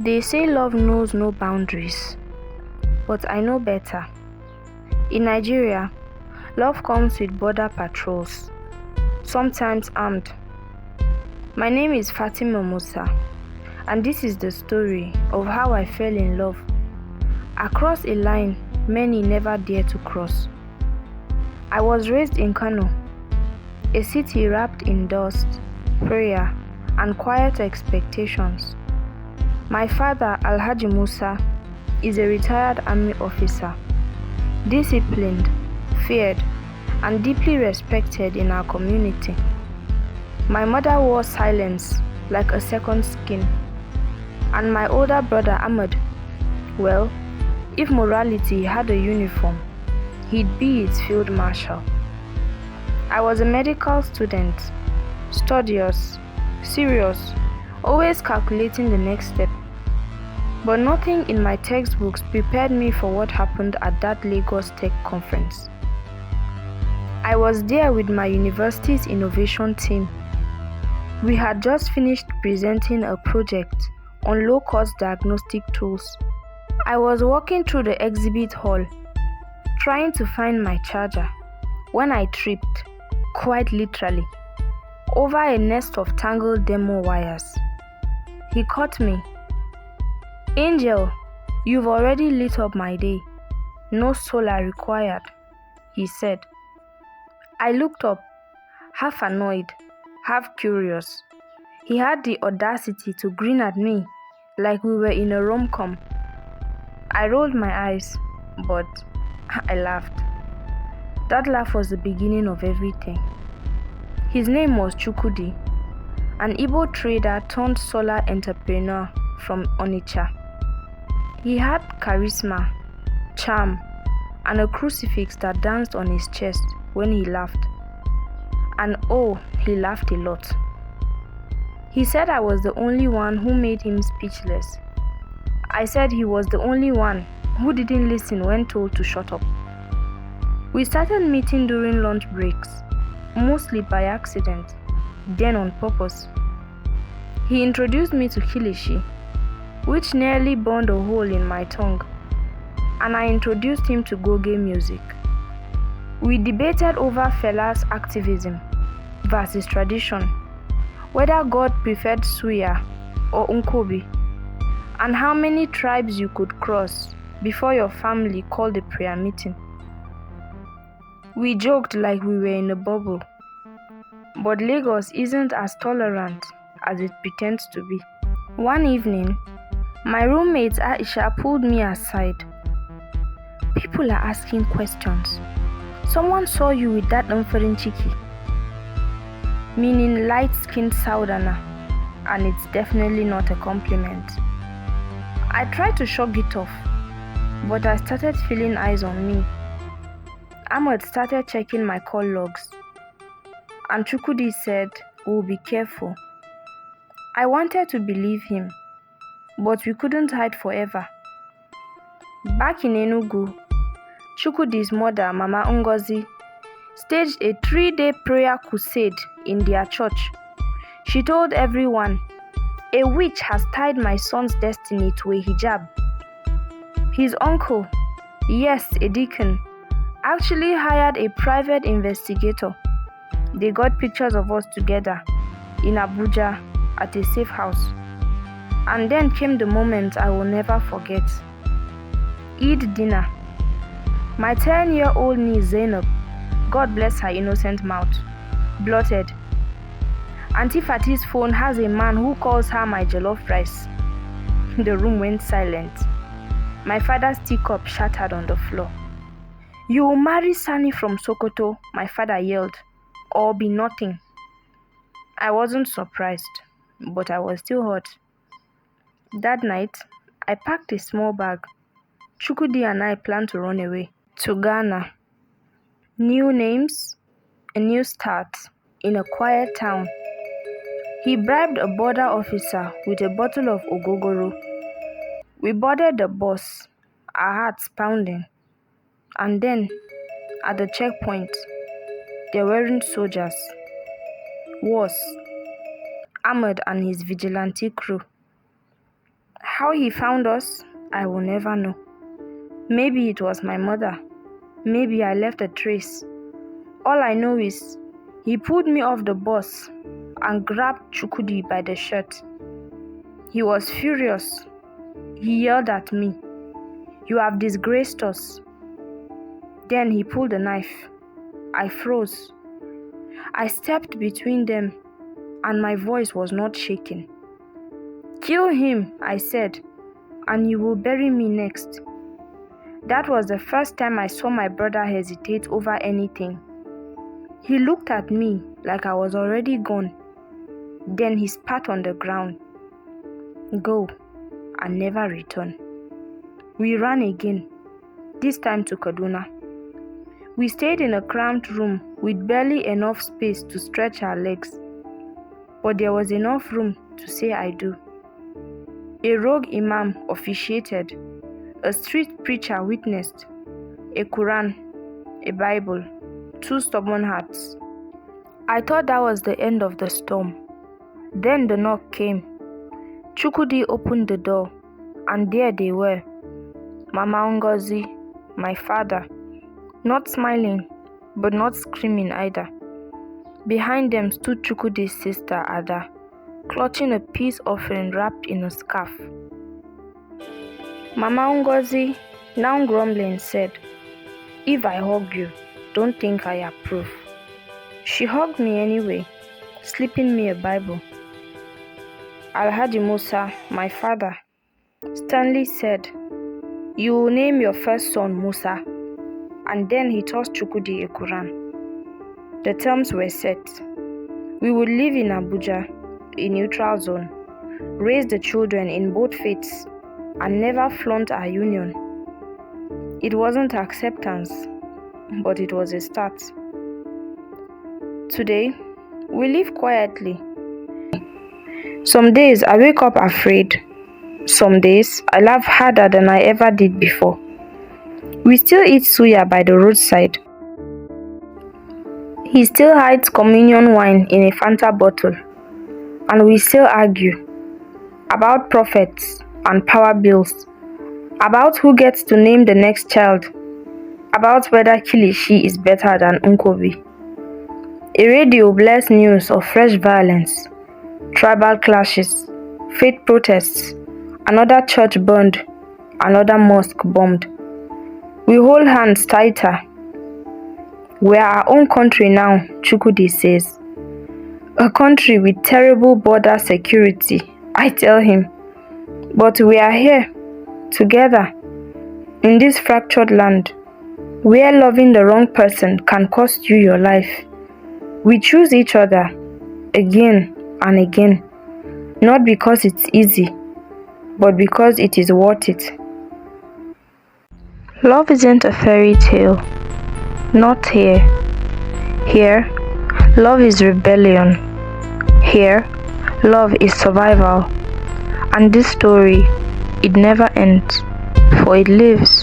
They say love knows no boundaries, but I know better. In Nigeria, love comes with border patrols, sometimes armed. My name is Fatima'S, and this is the story of how I fell in love. Across a line many never dare to cross. I was raised in Kano, a city wrapped in dust, prayer, and quiet expectations. My father, Alhaji Musa, is a retired army officer, disciplined, feared, and deeply respected in our community. My mother wore silence like a second skin, and my older brother Ahmed, well, if morality had a uniform, he'd be its field marshal. I was a medical student, studious, serious, always calculating the next step. But nothing in my textbooks prepared me for what happened at that Lagos Tech conference. I was there with my university's innovation team. We had just finished presenting a project on low-cost diagnostic tools. I was walking through the exhibit hall, trying to find my charger, when I tripped, quite literally, over a nest of tangled demo wires. He caught me. "Angel, you've already lit up my day. No solar required," he said. I looked up, half annoyed, half curious. He had the audacity to grin at me like we were in a rom-com. I rolled my eyes, but I laughed. That laugh was the beginning of everything. His name was Chukwudi, an Igbo trader turned solar entrepreneur from Onitsha. He had charisma, charm, and a crucifix that danced on his chest when he laughed. And oh, he laughed a lot. He said I was the only one who made him speechless. I said he was the only one who didn't listen when told to shut up. We started meeting during lunch breaks, mostly by accident, then on purpose. He introduced me to Kilishi, which nearly burned a hole in my tongue, and I introduced him to Goge music. We debated over Fela's activism versus tradition, whether God preferred Suya or Nkobi, and how many tribes you could cross before your family called a prayer meeting. We joked like we were in a bubble, but Lagos isn't as tolerant as it pretends to be. One evening, my roommate Aisha pulled me aside. "People are asking questions. Someone saw you with that unforeign chiki," meaning light-skinned Southerner, and it's definitely not a compliment. I tried to shrug it off, but I started feeling eyes on me. Ahmed started checking my call logs, and Chukwudi said, "We'll be careful." I wanted to believe him, but we couldn't hide forever. Back in Enugu, Chukwudi's mother, Mama Ngozi, staged a 3-day prayer crusade in their church. She told everyone, "A witch has tied my son's destiny to a hijab." His uncle, yes, a deacon, actually hired a private investigator. They got pictures of us together in Abuja at a safe house. And then came the moment I will never forget. Eid dinner. My 10-year-old niece Zainab, God bless her innocent mouth, blurted, "Auntie Fati's phone has a man who calls her my jollof rice." The room went silent. My father's teacup shattered on the floor. "You will marry Sani from Sokoto," my father yelled, "or be nothing." I wasn't surprised, but I was still hurt. That night, I packed a small bag. Chukwudi and I planned to run away to Ghana. New names, a new start in a quiet town. He bribed a border officer with a bottle of ogogoro. We boarded the bus, our hearts pounding. And then, at the checkpoint, there weren't soldiers. Worse, Ahmed and his vigilante crew. How he found us, I will never know. Maybe it was my mother. Maybe I left a trace. All I know is he pulled me off the bus and grabbed Chukwudi by the shirt. He was furious. He yelled at me, "You have disgraced us." Then he pulled a knife. I froze. I stepped between them and my voice was not shaking. "Kill him," I said, "and you will bury me next." That was the first time I saw my brother hesitate over anything. He looked at me like I was already gone. Then he spat on the ground. Go and never return. We ran again, this time to Kaduna. We stayed in a cramped room with barely enough space to stretch our legs. But there was enough room to say I do. A rogue imam officiated. A street preacher witnessed. A Quran, a Bible, 2 stubborn hearts. I thought that was the end of the storm. Then the knock came. Chukwudi opened the door, and there they were. Mama Ngozi, my father, not smiling, but not screaming either. Behind them stood Chukwudi's sister Ada, clutching a peace offering wrapped in a scarf. Mama Ngozi, now grumbling, said, "If I hug you, don't think I approve." She hugged me anyway, slipping me a Bible. Alhaji Musa, my father, sternly said, "You will name your first son Musa." And then he tossed Chukwudi a Quran. The terms were set. We would live in Abuja, a neutral zone, raise the children in both faiths, and never flaunt our union. It wasn't acceptance, but it was a start. Today, we live quietly. Some days I wake up afraid. Some days I laugh harder than I ever did before. We still eat suya by the roadside. He still hides communion wine in a Fanta bottle. And we still argue about prophets and power bills, about who gets to name the next child, about whether Kilishi is better than Nkobi. A radio blares news of fresh violence, tribal clashes, faith protests, another church burned, another mosque bombed. We hold hands tighter. We are our own country now, Chukwudi says. A country with terrible border security, I tell him. But we are here, together, in this fractured land, where loving the wrong person can cost you your life. We choose each other, again and again, not because it's easy, but because it is worth it. Love isn't a fairy tale. Not here. Here, love is rebellion. Here, love is survival. And this story, it never ends, for it lives.